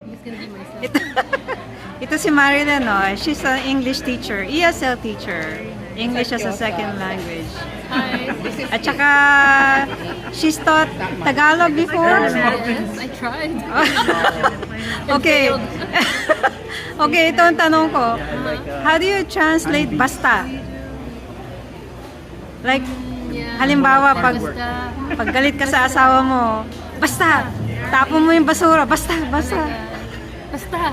He's gonna be myself. Ito si Marilyn, no? She's an English teacher, ESL teacher. English as a second language. Hi. At saka, she's taught Tagalog before. Yes, I tried. Okay. Okay, ito ang tanong ko. How do you translate basta? Like, Yeah. halimbawa, Basta. pag galit ka sa asawa mo, basta! Tapon mo yung basura, basta, basta. Basta.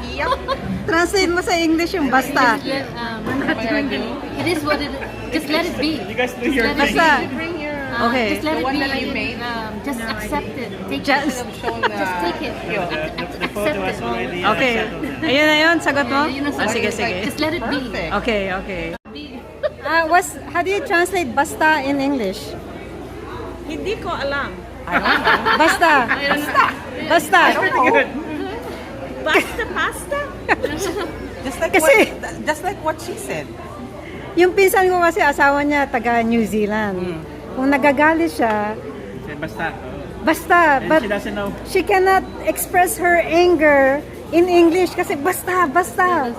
Translate mo sa English yung basta. It is what it is. Just let it be. You guys do your Let it Basta. be. Okay. Just let it one be. that you made? Just accept it. Take Just- it. Showing the Just take it. The photo has already Okay. settled that. Ayun na yun, sagot mo? Yun ang Ah, sagot. sige, sige. Just let it be. Perfect. Okay, okay. Be. How do you translate basta in English? Hindi ko alam. Basta. Basta. Basta pasta? Just like what she said. Yung pinsan ko kasi asawa niya taga New Zealand. Kung nagagalit siya, Said basta. basta. And But she doesn't know. she cannot express her anger in English kasi basta, basta.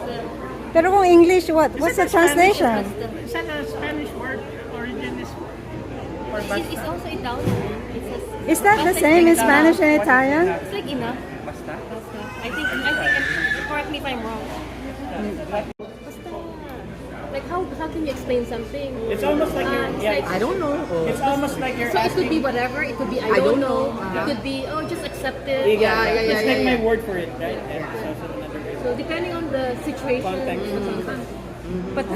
Pero kung English, what? What's the translation? Is that a Spanish word? Origin is for It's also Italian. Is that the same in Spanish and Italian? It's like enough. basta? I think, correct me if I'm wrong. Basta. Like how can you explain something? It's almost like you're. It's Yeah, like- I don't know. it's almost like you're So it could be asking. whatever. It could be I don't know. It could be just accept it. It's like my word for it, right? And it's also another way. So depending on the situation. Context. But